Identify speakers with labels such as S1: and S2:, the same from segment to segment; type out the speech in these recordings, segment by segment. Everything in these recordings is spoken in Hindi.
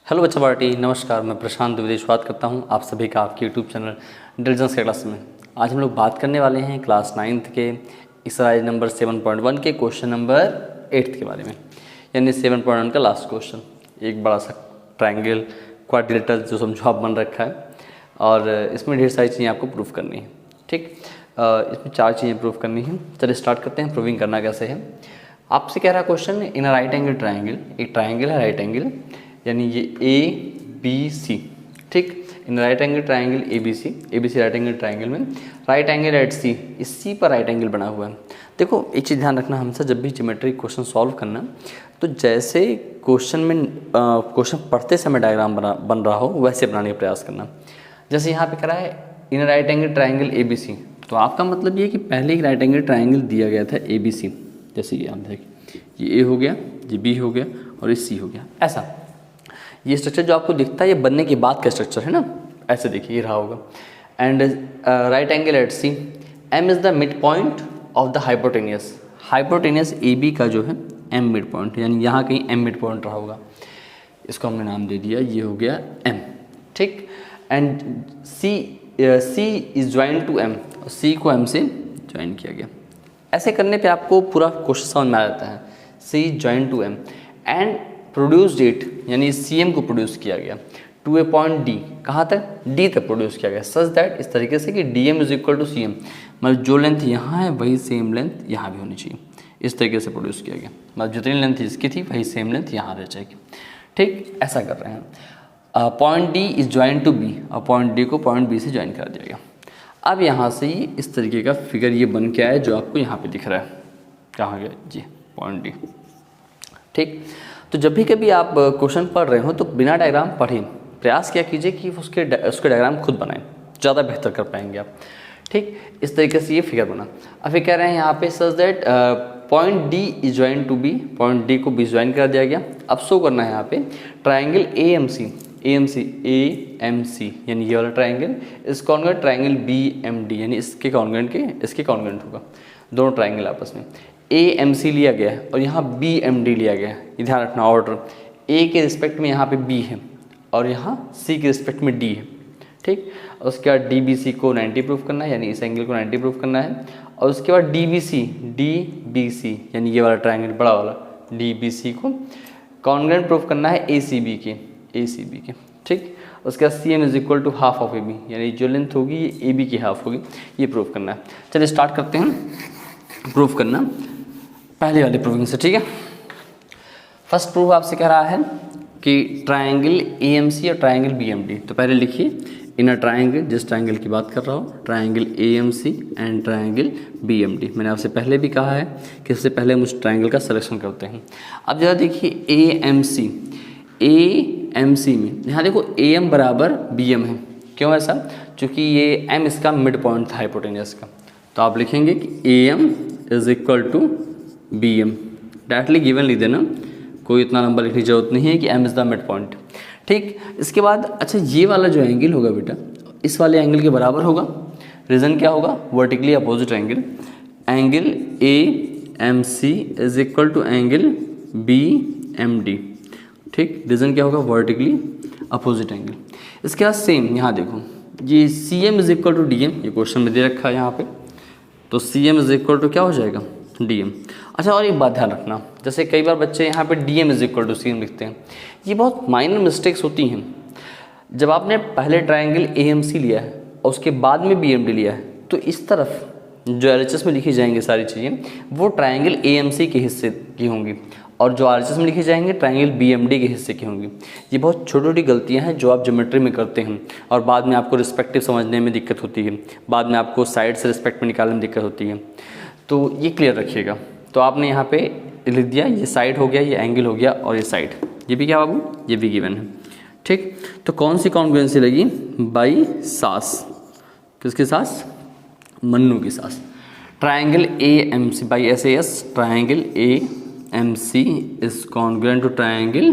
S1: हेलो बच्चा पार्टी, नमस्कार। मैं प्रशांत द्विवेदी स्वागत करता हूं आप सभी का आपके यूट्यूब चैनल इंटेलिजेंस के क्लास में। आज हम लोग बात करने वाले हैं क्लास 9th के एक्सरसाइज नंबर 7.1 के क्वेश्चन नंबर 8 के बारे में, यानी 7.1 का लास्ट क्वेश्चन। एक बड़ा सा ट्रायंगल क्वाड्रिलेटरल जो समझो आप बन रखा है और इसमें ढेर सारी चीज़ें आपको प्रूफ करनी है। ठीक, इसमें 4 चीज़ें प्रूफ करनी है। चलिए स्टार्ट करते हैं। प्रूविंग करना कैसे है, आपसे कह रहा है question, in right angle triangle, एक ट्रायंगल है राइट एंगल, यानी ये ए बी सी। ठीक, in right angle triangle A B C right angle triangle में राइट एंगल एट सी, इस सी पर राइट एंगल बना हुआ है। देखो एक चीज़ ध्यान रखना, हमसे जब भी ज्योमेट्री क्वेश्चन सॉल्व करना, तो जैसे क्वेश्चन में क्वेश्चन पढ़ते समय डायग्राम बन रहा हो वैसे बनाने का प्रयास करना। जैसे यहाँ पे कह रहा है in right angle triangle A B C, तो आपका मतलब ये कि पहले एक राइट एंगल ट्रायंगल दिया गया था ए बी सी। जैसे ये आप देखिए, ये ए हो गया, ये बी हो गया और ये सी हो गया। ऐसा ये स्ट्रक्चर जो आपको दिखता है ये बनने के बाद का स्ट्रक्चर है ना, ऐसे देखिए ये रहा होगा। And right angle at C, M is the mid point of the hypotenuse A B का जो है एम मिड पॉइंट, यानी यहाँ कहीं एम मिड पॉइंट रहा होगा। इसको हमने नाम दे दिया, ये हो गया एम। ठीक, and C is join to M, C को एम से ज्वाइन किया गया। ऐसे करने पे आपको पूरा क्वेश्चन समझ में आ जाता है। C join to M and produced it, यानी सी एम को प्रोड्यूस किया गया टू ए पॉइंट डी, कहाँ तक, डी तक प्रोड्यूस किया गया। सच दैट, इस तरीके से कि D M is equal to C M, मतलब जो लेंथ यहाँ है वही सेम लेंथ यहाँ भी होनी चाहिए। इस तरीके से प्रोड्यूस किया गया, मतलब जितनी लेंथ इसकी थी वही सेम लेंथ यहाँ रह जाएगी। ठीक, ऐसा कर रहे हैं। Point D is join to B और पॉइंट डी को पॉइंट बी से ज्वाइन कर दिया गया। अब यहाँ से ही इस तरीके का फिगर ये बन के आया जो आपको यहाँ पे दिख रहा है। कहाँ गया जी, पॉइंट डी। ठीक, तो जब भी कभी आप क्वेश्चन पढ़ रहे हो तो बिना डायग्राम पढ़े प्रयास किया कीजिए कि उसके डायग्राम खुद बनाएं, ज़्यादा बेहतर कर पाएंगे आप। ठीक, इस तरीके से ये फिगर बना। अब ये कह रहे हैं यहाँ पे such that point D is join to B, point D को बी ज्वाइन कर दिया गया। अब शो करना है यहाँ पे ट्राइंगल ए एम सी, यानी ये वाला triangle is congruent triangle B M D, यानी इसके कॉन्ग्रुएंट होगा। दोनों ट्राइंगल आपस में ए एम सी लिया गया है और यहाँ बी एम डी लिया गया है। ये ध्यान रखना, ऑर्डर ए के रिस्पेक्ट में यहाँ पे बी है और यहाँ सी के रिस्पेक्ट में डी है। ठीक, उसके बाद डी बी सी को 90 प्रूफ करना है, यानी इस एंगल को 90 प्रूफ करना है। और उसके बाद डी बी सी, यानी ये वाला ट्राइंगल बड़ा वाला डी बी सी को कॉन्ग्रुएंट प्रूफ करना है ए सी बी के। ठीक, उसके बाद C M is equal to half of A B, यानी जो लेंथ होगी ये ए बी की हाफ होगी, ये प्रूफ करना है। चलिए स्टार्ट करते हैं प्रूफ करना पहले वाले प्रूविंग से। ठीक है, फर्स्ट प्रूफ आपसे कह रहा है कि ट्रायंगल एएमसी और ट्रायंगल बीएमडी। तो पहले लिखिए इन अ ट्रायंगल, जिस ट्रायंगल की बात कर रहा हूँ, triangle AMC and triangle BMD. मैंने आपसे पहले भी कहा है कि सबसे पहले हम उस ट्रायंगल का सिलेक्शन करते हैं। अब जरा देखिए एएमसी में यहाँ देखो एएम बराबर बीएम है। क्यों ऐसा? क्योंकि ये एम इसका मिड पॉइंट था हाइपोटेनियस का। तो आप लिखेंगे कि AM is equal to B M, directly given लिख देना, कोई इतना लंबा लिखने की जरूरत नहीं है कि M is the mid point. ठीक, इसके बाद अच्छा ये वाला जो एंगल होगा बेटा इस वाले एंगल के बराबर होगा। रीज़न क्या होगा? Vertically opposite angle A M C is equal to angle B M D. ठीक, रीज़न क्या होगा? Vertically opposite angle. इसके बाद सेम यहाँ देखो, ये C M is equal to D M, ये क्वेश्चन में दे रखा है यहाँ पे, तो C M is equal to क्या हो जाएगा? D M. अच्छा, और एक बात ध्यान रखना, जैसे कई बार बच्चे यहाँ पे D M is equal to C M लिखते हैं, ये बहुत माइनर मिस्टेक्स होती हैं। जब आपने पहले ट्रायंगल ए एम सी लिया है और उसके बाद में बी एम डी लिया है, तो इस तरफ जो एल एच एस में लिखी जाएंगी सारी चीज़ें वो ट्रायंगल ए एम सी के हिस्से की होंगी और जो आर एच एस में लिखे जाएंगे ट्रायंगल बी एम डी के हिस्से की होंगी। ये बहुत छोटी छोटी गलतियाँ हैं जो आप ज्योमेट्री में करते हैं और बाद में आपको रिस्पेक्टिव समझने में दिक्कत होती है, बाद में आपको साइड से रिस्पेक्ट में निकालने में दिक्कत होती है। तो ये क्लियर रखिएगा। तो आपने यहाँ पे लिख दिया, ये साइड हो गया, ये एंगल हो गया और ये साइड, ये भी क्या बाबू? ये भी गिवन है। ठीक, तो कौन सी कॉन्ग्रुएंसी लगी? बाई सास, किसके सास? मन्नू की सास। Triangle A M C by S A S, triangle A M C is congruent to triangle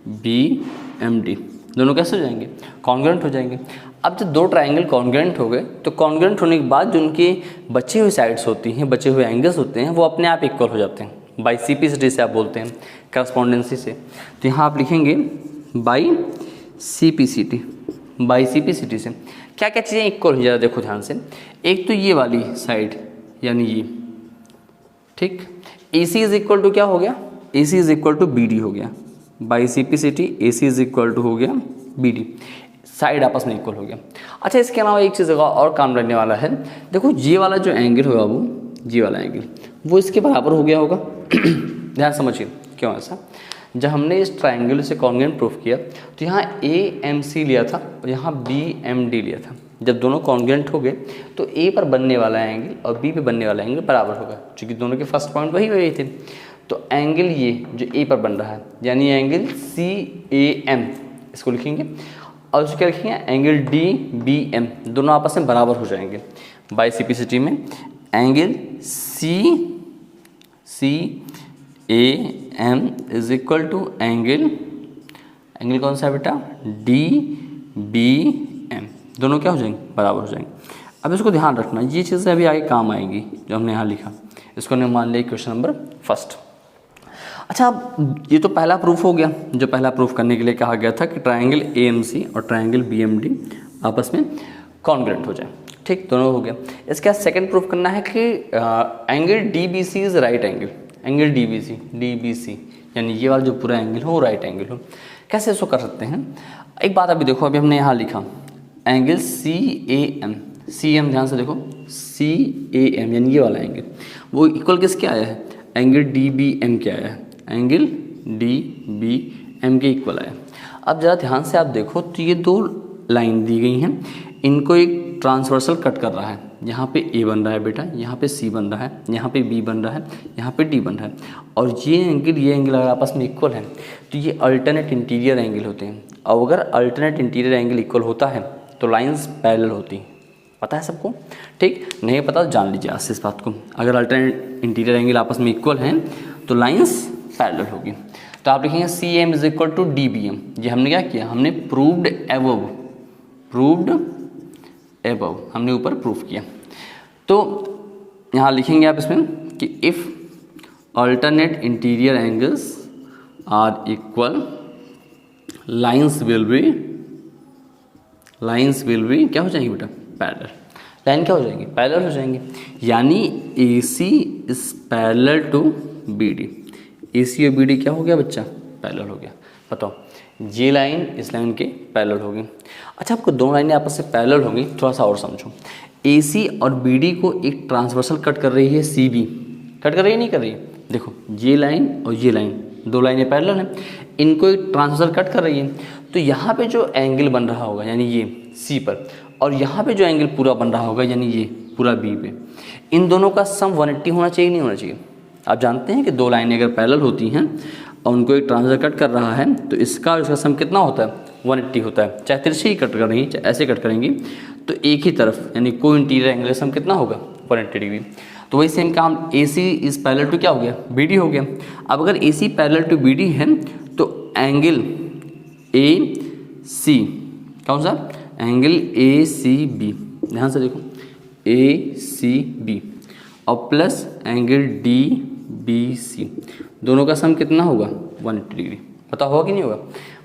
S1: B M D. दोनों कैसे हो जाएंगे? कॉन्ग्रुएंट हो जाएंगे। अब जब दो ट्रायंगल कॉन्ग्रुएंट हो गए तो कॉन्ग्रुएंट होने के बाद जो उनकी बची हुई साइड्स होती हैं, बचे हुए एंगल्स होते हैं, वो अपने आप इक्वल हो जाते हैं। बाई सीपीसिटी से आप बोलते हैं, करस्पॉन्डेंसी से। तो यहाँ आप लिखेंगे बाई CPCT, बाई CPCT से क्या क्या चीज़ें इक्वल हो ज़रा देखो ध्यान से। एक तो ये वाली साइड यानी ये, ठीक, AC इज इक्वल टू क्या हो गया, AC is equal to BD हो गया, by CPCT AC is equal to हो गया BD, साइड आपस में इक्वल हो गया। अच्छा, इसके अलावा एक चीज़ का और काम लगने वाला है, देखो ये वाला जो एंगल होगा वो, ये वाला एंगल वो इसके बराबर हो गया होगा। ध्यान समझिए क्यों ऐसा। जब हमने इस ट्रायंगल से कॉन्ग्रुएंट प्रूफ किया तो यहाँ AMC लिया था और यहाँ BMD लिया था। जब दोनों कॉन्ग्रुएंट हो गए तो A पर बनने वाला एंगल और B पे बनने वाला एंगल बराबर होगा, क्योंकि दोनों के फर्स्ट पॉइंट वही थे। तो एंगल ये जो A पर बन रहा है यानी एंगल CAM, इसको लिखेंगे, और उसको क्या लिखेंगे, एंगल DBM, दोनों आपस में बराबर हो जाएंगे। बाई CPCT में angle CAM is equal to angle कौन सा है बेटा, DBM, दोनों क्या हो जाएंगे, बराबर हो जाएंगे। अब इसको ध्यान रखना, ये चीज़ें अभी आगे काम आएंगी जो हमने यहाँ लिखा। इसको हमने मान लिया क्वेश्चन नंबर फर्स्ट। अच्छा, अब ये तो पहला प्रूफ हो गया, जो पहला प्रूफ करने के लिए कहा गया था कि ट्रायंगल AMC और ट्रायंगल BMD आपस में कॉन्ग्रुएंट हो जाए, ठीक, दोनों हो गया। इसका सेकंड प्रूफ करना है कि angle DBC is right angle, angle DBC यानी ये वाला जो पूरा एंगल हो वो राइट एंगल हो। कैसे इसको कर सकते हैं, एक बात अभी देखो, अभी हमने यहाँ लिखा एंगल CAM, ध्यान से देखो, CAM यानी ये वाला एंगल वो इक्वल किसके आया है, एंगल DBM के आया है, एंगल DBM के इक्वल आया। अब ज़रा ध्यान से आप देखो तो ये दो लाइन दी गई हैं, इनको एक ट्रांसवर्सल कट कर रहा है। यहाँ पे A बन रहा है बेटा, यहाँ पे C बन रहा है, यहाँ पे B बन रहा है, यहाँ पे D बन रहा है, और ये एंगल अगर आपस में इक्वल है तो ये अल्टरनेट इंटीरियर एंगल होते हैं। और अगर अल्टरनेट इंटीरियर एंगल इक्वल होता है तो लाइंस पैरेलल होती हैं। पता है सबको, ठीक, नहीं पता तो जान लीजिए आज से इस बात को। अगर अल्टरनेट इंटीरियर एंगल आपस में इक्वल हैं तो लाइंस पैरेलल होगी। तो आप लिखेंगे CAM is equal to DBM। ये हमने क्या किया, हमने प्रूव्ड एबव हमने ऊपर प्रूफ किया। तो यहाँ लिखेंगे आप इसमें कि if alternate interior angles are equal lines will be क्या हो जाएंगी बेटा, पैरेलल। लाइन क्या हो जाएंगी, पैरेलल हो जाएंगी। यानी AC is parallel to BD, AC और BD क्या हो गया बच्चा, पैरेलल हो गया। बताओ, ये लाइन इस लाइन के पैरेलल होगी। अच्छा, आपको दोनों लाइनें आपस में पैरेलल होंगी, थोड़ा सा और समझो। AC और BD को एक ट्रांसवर्सल कट कर रही है CB, कट कर रही है नहीं कर रही है, देखो ये लाइन और ये लाइन, दो लाइनें पैरेलल हैं, इनको एक ट्रांसवर्सल कट कर रही है। तो यहाँ पे जो एंगल बन रहा होगा यानी ये C पर, और यहाँ पे जो एंगल पूरा बन रहा होगा यानी ये पूरा B पे, इन दोनों का सम 180 होना चाहिए नहीं होना चाहिए। आप जानते हैं कि दो लाइनें अगर पैरेलल होती हैं और उनको एक ट्रांसवर्सल कट कर रहा है तो इसका और इसका सम कितना होता है, 180 होता है। चाहे तिरछी ही कट कर रही, चाहे ऐसे कट करेंगी तो एक ही तरफ यानी को इंटीरियर एंगल का सम कितना होगा, 180 डिग्री। तो वही सेम काम AC इज पैरेलल टू क्या हो गया, BD हो गया। अब अगर AC पैरेलल टू BD है तो एंगल AC कौन सा, एंगल ACB, ध्यान से देखो ACB और प्लस एंगल DBC, दोनों का सम कितना होगा, 180 डिग्री। पता होगा कि नहीं होगा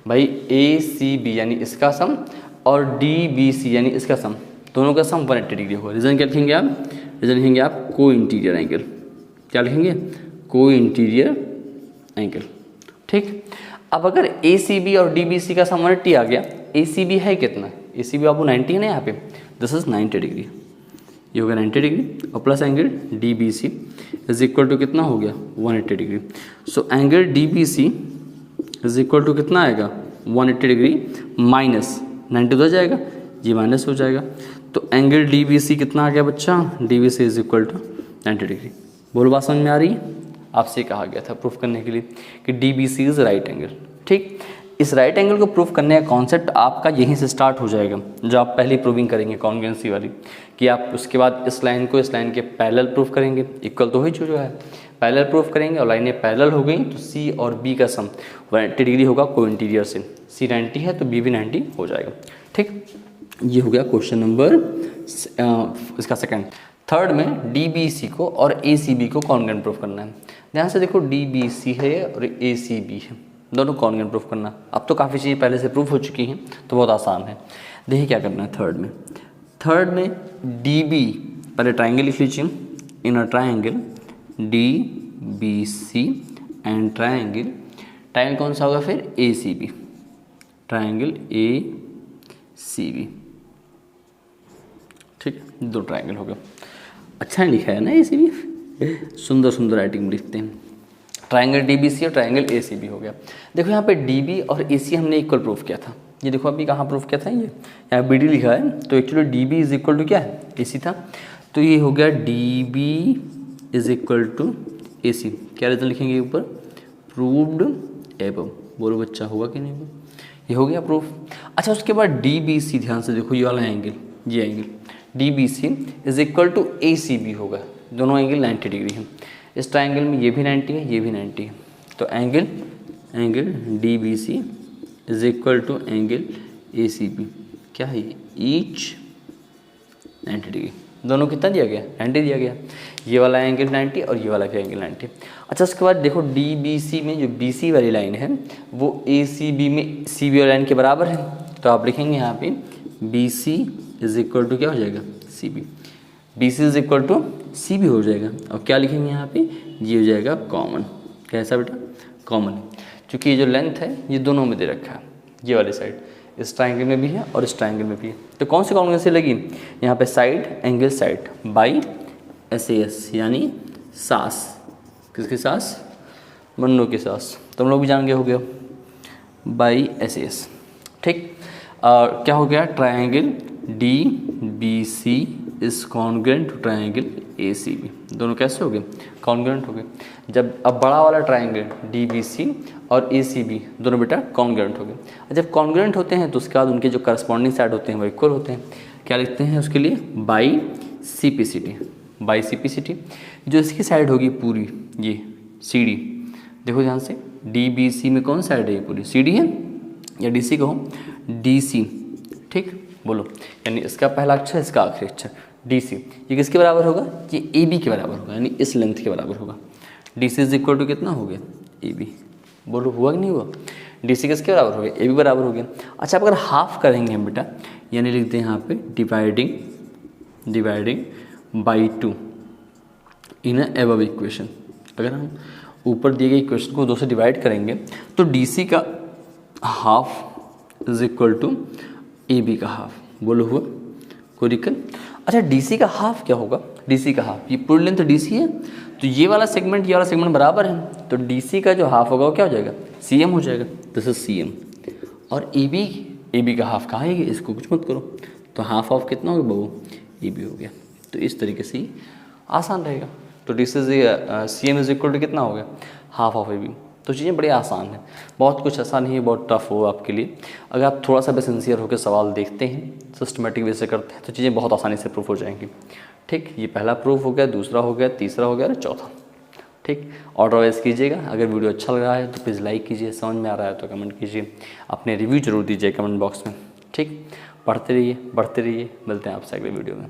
S1: भाई, ACB यानी इसका सम और DBC यानी इसका सम, दोनों का सम 180 डिग्री होगा। रीजन क्या लिखेंगे आप, रीजन लिखेंगे आप को इंटीरियर एंगल। क्या लिखेंगे, को इंटीरियर एंगल, ठीक। अब अगर ACB और DBC का सम 180 आ गया, ACB है कितना, ACB आपको 90 है ना यहाँ पे, दिस इज 90 डिग्री, ये हो गया 90 डिग्री और plus angle DBC is equal to कितना हो गया, 180 degree. So angle DBC is equal to कितना आएगा, 180 डिग्री माइनस 90 हो जाएगा, ये माइनस हो जाएगा। तो एंगल DBC कितना आ गया बच्चा, DBC is equal to 90 degree. बोलो बात समझ में आ रही है। आपसे कहा गया था प्रूफ करने के लिए कि DBC इज राइट एंगल, ठीक। इस राइट एंगल को प्रूफ करने का कॉन्सेप्ट आपका यहीं से स्टार्ट हो जाएगा, जो आप पहले प्रूविंग करेंगे कॉन्ग्रुएंसी वाली, कि आप उसके बाद इस लाइन को इस लाइन के पैरेलल प्रूफ करेंगे, इक्वल तो ही जो है पैरेलल प्रूफ करेंगे, और लाइनें पैरेलल हो गई तो C और B का सम 180 डिग्री होगा को इंटीरियर से। C 90 है तो B भी 90 हो जाएगा, ठीक। ये हो गया क्वेश्चन नंबर इसका सेकंड। थर्ड में DBC को और ACB को कॉन्ग्रुएंट प्रूफ करना है। ध्यान से देखो, DBC है और ACB है, दोनों कॉन्ग्रुएंट प्रूफ करना। अब तो काफ़ी चीज़ें पहले से प्रूफ हो चुकी हैं तो बहुत आसान है। देखिए क्या करना है थर्ड में डी बी, पहले ट्राइंगल लिख लीजिए, in a triangle D B C and triangle कौन सा होगा फिर, A C B, triangle A C B. ठीक है, दो ट्राइंगल हो गया। अच्छा नहीं लिखा है ना ए सी बी, सुंदर सुंदर राइटिंग में लिखते हैं। ट्राइंगल डी बी सी और ट्राइंगल ए सी बी हो गया। देखो यहाँ पे डी बी और ए सी हमने इक्वल प्रूफ किया था। ये देखो अभी कहाँ प्रूफ किया था, ये यहाँ बी डी लिखा है, तो actually D B is equal to क्या है, ए सी था। तो ये हो गया D B is equal to A C. क्या रिजल्ट लिखेंगे ऊपर, प्रूव्ड एबव। बोलो बच्चा हुआ कि नहीं हुआ, ये हो गया प्रूफ। अच्छा उसके बाद डी बी सी, ध्यान से देखो ये वाला एंगल, ये angle D B C is equal to A C B होगा। दोनों एंगल 90 डिग्री हैं। इस ट्राइंगल में ये भी 90 है, ये भी 90 है, तो angle D B C is equal to angle A C B क्या है, ईच 90 डिग्री। दोनों कितना दिया गया, 90 दिया गया। ये वाला एंगल 90 और ये वाला भी एंगल 90। अच्छा उसके बाद देखो डी बी सी में जो बी सी वाली लाइन है वो ए सी बी में सी बी वाली लाइन के बराबर है, तो आप लिखेंगे यहाँ पे B C is equal to क्या हो जाएगा, C B. B C is equal to C B हो जाएगा। और क्या लिखेंगे यहाँ पे, ये हो जाएगा कॉमन। कैसा बेटा, कॉमन है, क्योंकि ये जो लेंथ है ये दोनों में दे रखा है, ये वाली साइड इस ट्राइंगल में भी है और इस ट्राइंगल में भी है। तो कौन सी कॉम्बिनेशन लगी यहाँ पे, side angle side by S A S, यानी सास। किसकी सास, मन्नू की सास, तुम लोग भी जान गए हो गए बाई एस ए एस। ठीक, क्या हो गया, triangle D B C is congruent to triangle A C B. दोनों कैसे हो गए, कॉन्ग्रुएंट हो गए। जब अब बड़ा वाला ट्राइंगल डी बी सी और ए सी बी दोनों बेटा कॉन्ग्रुएंट हो गए। जब कॉन्ग्रुएंट होते हैं तो उसके बाद उनके जो करस्पॉन्डिंग साइड होते हैं वो इक्वल होते हैं। क्या लिखते हैं उसके लिए, by C P C T, by C P C T. जो इसकी साइड होगी पूरी ये सी डी, देखो ध्यान से, डी बी सी में कौन साइड है, ये पूरी सी डी है या डी सी कहो, डी सी। ठीक, बोलो, यानी इसका पहला अक्षर इसका आखिरी अक्षर डी सी, ये किसके बराबर होगा, ये ए बी के बराबर होगा, यानी इस लेंथ के बराबर होगा। D C is equal to कितना हो गया, ए बी। बोलो हुआ कि नहीं हुआ, डी सी किसके बराबर हो गया, ए बी बराबर हो गया। अच्छा अगर हाफ करेंगे हम बेटा, यानी लिखते हैं यहाँ पे dividing by 2 in above equation. अगर हम ऊपर दिए गए इक्वेशन को 2 से डिवाइड करेंगे तो डी सी का half is equal to A B का हाफ। बोलो हुआ, कोई दिक्कत। अच्छा डीसी का हाफ क्या होगा, डीसी का हाफ, ये पूरी लेंथ डीसी है तो ये वाला सेगमेंट बराबर है, तो डीसी का जो हाफ होगा वो क्या हो जाएगा, सीएम हो जाएगा। This is CM. और एबी का हाफ कहाँ है, इसको कुछ मत करो, तो हाफ ऑफ कितना होगा बबू, एबी हो गया। तो इस तरीके से आसान रहेगा। तो D C CM is equal to कितना हो गया, हाफ ऑफ एबी। तो चीज़ें बड़ी आसान हैं, बहुत कुछ ऐसा नहीं है बहुत टफ हो आपके लिए। अगर आप थोड़ा सा भी सिंसियर होकर सवाल देखते हैं, सिस्टमेटिक वे से करते हैं, तो चीज़ें बहुत आसानी से प्रूफ हो जाएंगी। ठीक, ये पहला प्रूफ हो गया, दूसरा हो गया, तीसरा हो गया और चौथा। ठीक, ऑर्डर वाइज कीजिएगा। अगर वीडियो अच्छा लग रहा है तो प्लीज़ लाइक कीजिए, समझ में आ रहा है तो कमेंट कीजिए, अपने रिव्यू जरूर दीजिए कमेंट बॉक्स में। ठीक, पढ़ते रहिए, बढ़ते रहिए, मिलते हैं आपसे अगले वीडियो में।